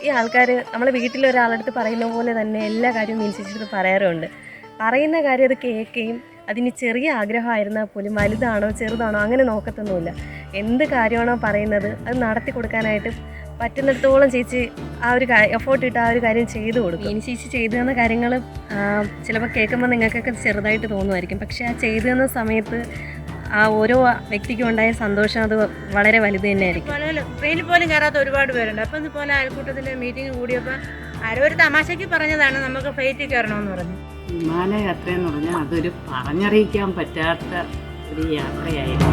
ഈ ആൾക്കാർ നമ്മളെ വീട്ടിലൊരാളടുത്ത് പറയുന്ന പോലെ തന്നെ എല്ലാ കാര്യവും മീൻസിച്ചിട്ട് പറയാറുണ്ട്. പറയുന്ന കാര്യം അത് കേൾക്കുകയും അതിന് ചെറിയ ആഗ്രഹമായിരുന്നാൽ പോലും വലുതാണോ ചെറുതാണോ അങ്ങനെ നോക്കത്തൊന്നുമില്ല. എന്ത് കാര്യമാണോ പറയുന്നത് അത് നടത്തി കൊടുക്കാനായിട്ട് പറ്റുന്നിടത്തോളം ചേച്ചി ആ ഒരു എഫോർട്ട് ഇട്ട് ആ ഒരു കാര്യം ചെയ്തു കൊടുക്കും. ഇനി ചേച്ചി ചെയ്തു തന്ന കാര്യങ്ങൾ ചിലപ്പോൾ കേൾക്കുമ്പോൾ നിങ്ങൾക്കൊക്കെ ചെറുതായിട്ട് തോന്നുമായിരിക്കും. പക്ഷേ ആ ചെയ്തു തന്ന സമയത്ത് ആ ഓരോ വ്യക്തിക്കും ഉണ്ടായ സന്തോഷം അത് വളരെ വലുത് തന്നെയായിരിക്കും. ട്രെയിനിൽ പോലും കയറാത്ത ഒരുപാട് പേരുണ്ട്. അപ്പം ഇതുപോലെ അയൽക്കൂട്ടത്തിൻ്റെ മീറ്റിംഗ് കൂടിയപ്പോൾ ആരോ ഒരു തമാശയ്ക്ക് പറഞ്ഞതാണ് നമുക്ക് ഫ്ലൈറ്റിൽ കയറണമെന്ന് പറഞ്ഞു. വിമാനയാത്ര എന്ന് പറഞ്ഞാൽ അതൊരു പറഞ്ഞറിയിക്കാൻ പറ്റാത്ത ഒരു യാത്രയായിരുന്നു.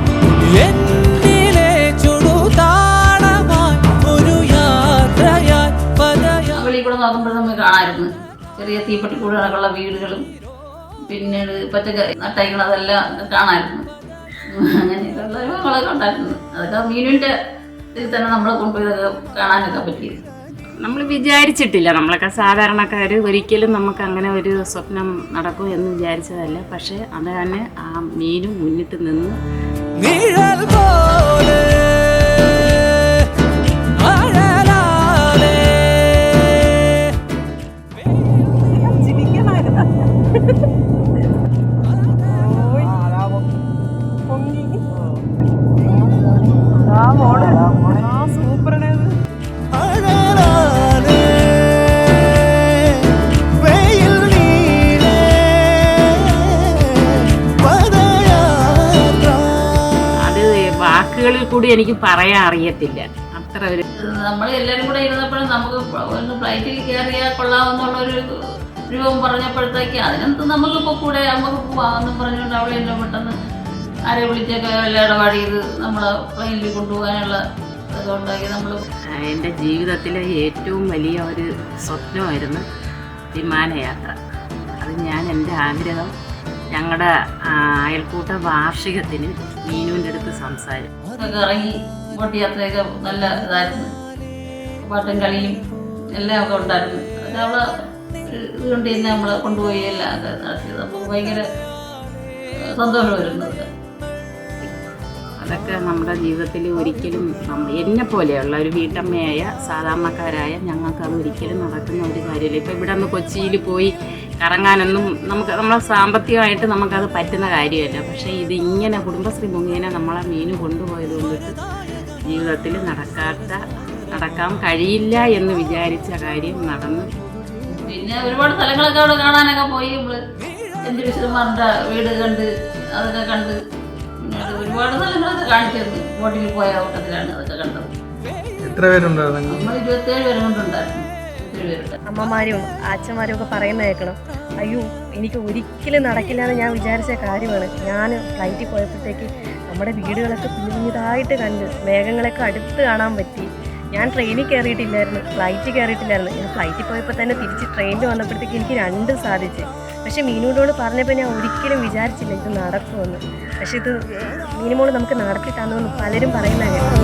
വെളിയിൽ കൂടെ നോക്കുമ്പോൾ നമ്മൾ കാണാമായിരുന്നു ചെറിയ തീപ്പെട്ടിക്കൂടുകളൊക്കെയുള്ള വീടുകളും പിന്നീട് പച്ചക്കറി നട്ടൈകൾ അതെല്ലാം കാണാമായിരുന്നു. അങ്ങനെയൊക്കെയുള്ള വിഭവങ്ങളൊക്കെ ഉണ്ടായിരുന്നു. അതൊക്കെ മീനിൻ്റെ ഇതിൽ തന്നെ നമ്മളെ കൊണ്ടുപോയി കാണാനൊക്കെ പറ്റിയത്. നമ്മൾ വിചാരിച്ചിട്ടില്ല, നമ്മളൊക്കെ സാധാരണക്കാർ ഒരിക്കലും നമുക്ക് അങ്ങനെ ഒരു സ്വപ്നം നടക്കും എന്ന് വിചാരിച്ചതല്ല. പക്ഷേ അത് തന്നെ ആ മീനും മുന്നിട്ട് നിന്ന് വാക്കുകളിൽ കൂടി എനിക്ക് പറയാൻ അറിയത്തില്ല. അത്ര ഒരു നമ്മൾ എല്ലാവരും കൂടെ ഇരുന്നപ്പോഴും നമുക്ക് ഒന്ന് ഫ്ലൈറ്റിൽ കയറിയാൽ കൊള്ളാമെന്നുള്ളൊരു രൂപം പറഞ്ഞപ്പോഴത്തേക്ക് അതിനകത്ത് നമുക്കിപ്പോൾ കൂടെ നമുക്ക് പോകാമെന്നും പറഞ്ഞുകൊണ്ട് അവിടെ എല്ലാം പെട്ടെന്ന് ആരെ വിളിച്ചൊക്കെ എല്ലാം ഇടപാട് ചെയ്ത് നമ്മളെ പ്ലെയിനിൽ കൊണ്ടുപോകാനുള്ള ഇതൊക്കെ ഉണ്ടാക്കി. നമ്മൾ എൻ്റെ ജീവിതത്തിലെ ഏറ്റവും വലിയ ഒരു സ്വപ്നമായിരുന്നു വിമാനയാത്ര. അത് ഞാൻ എൻ്റെ ആഗ്രഹം ഞങ്ങളുടെ അയൽക്കൂട്ട വാർഷികത്തിന് മീനുവിൻ്റെ അടുത്ത് സംസാരിച്ചു. ഇറങ്ങി ബോട്ട് യാത്രയൊക്കെ നല്ല ഇതായിരുന്നു. പാട്ടും കളിയും എല്ലാം ഒക്കെ ഉണ്ടായിരുന്നു. അത് അവിടെ ഇതുകൊണ്ട് തന്നെ നമ്മളെ കൊണ്ടുപോയി എല്ലാം ഒക്കെ നടത്തിയത്. അപ്പോൾ ഭയങ്കര സന്തോഷം വരുന്നത്. അതൊക്കെ നമ്മുടെ ജീവിതത്തിൽ ഒരിക്കലും എന്നെ പോലെയുള്ള ഒരു വീട്ടമ്മയായ സാധാരണക്കാരായ ഞങ്ങൾക്ക് അത് ഒരിക്കലും നടക്കുന്ന ഒരു കാര്യമില്ല. ഇപ്പോൾ ഇവിടെ നിന്ന് കൊച്ചിയിൽ പോയി കറങ്ങാനൊന്നും നമ്മളെ സാമ്പത്തികമായിട്ട് നമുക്കത് പറ്റുന്ന കാര്യമല്ല. പക്ഷേ ഇത് ഇങ്ങനെ കുടുംബശ്രീ മുഖേന നമ്മളെ മീൻ കൊണ്ടുപോയത് കൊണ്ടിട്ട് ജീവിതത്തിൽ നടക്കാൻ കഴിയില്ല എന്ന് വിചാരിച്ച കാര്യം നടന്നു. പിന്നെ ഒരുപാട് സ്ഥലങ്ങളൊക്കെ അവിടെ കാണാനൊക്കെ പോയി. നമ്മൾ എഞ്ചിനീയർമാരുടെ വീട് കണ്ട് അതൊക്കെ കണ്ട് പിന്നെ ഒരുപാട് സ്ഥലങ്ങളൊക്കെ കാണിച്ചു തന്നു. ബോട്ടിൽ പോയ ഓട്ടത്തിലാണ് അതൊക്കെ കണ്ടത്. എത്ര പേരുണ്ടായിരുന്നു? നമ്മൾ 27 പേരും കൊണ്ടുണ്ടായിരുന്നു. അമ്മമാരും അച്ഛന്മാരും ഒക്കെ പറയുന്ന കേൾക്കണം. അയ്യോ എനിക്ക് ഒരിക്കലും നടക്കില്ല എന്ന് ഞാൻ വിചാരിച്ച കാര്യമാണ്. ഞാൻ ഫ്ലൈറ്റിൽ പോയപ്പോഴത്തേക്ക് നമ്മുടെ വീടുകളൊക്കെ കുഞ്ഞിതായിട്ട് കണ്ട് മേഘങ്ങളൊക്കെ അടുത്ത് കാണാൻ പറ്റി. ഞാൻ ട്രെയിനിൽ കയറിയിട്ടില്ലായിരുന്നു, ഫ്ലൈറ്റിൽ കയറിയിട്ടില്ലായിരുന്നു. ഞാൻ ഫ്ലൈറ്റിൽ പോയപ്പോൾ തന്നെ തിരിച്ച് ട്രെയിനിൽ വന്നപ്പോഴത്തേക്ക് എനിക്ക് രണ്ടും സാധിച്ചു. പക്ഷേ മീനുവിനോട് പറഞ്ഞപ്പോൾ ഞാൻ ഒരിക്കലും വിചാരിച്ചില്ല ഇത് നടക്കുമെന്ന്. പക്ഷെ ഇത് മീനുമോള് നമുക്ക് നടത്തി തന്നുവെന്ന് പലരും പറയുന്ന കേട്ടോ.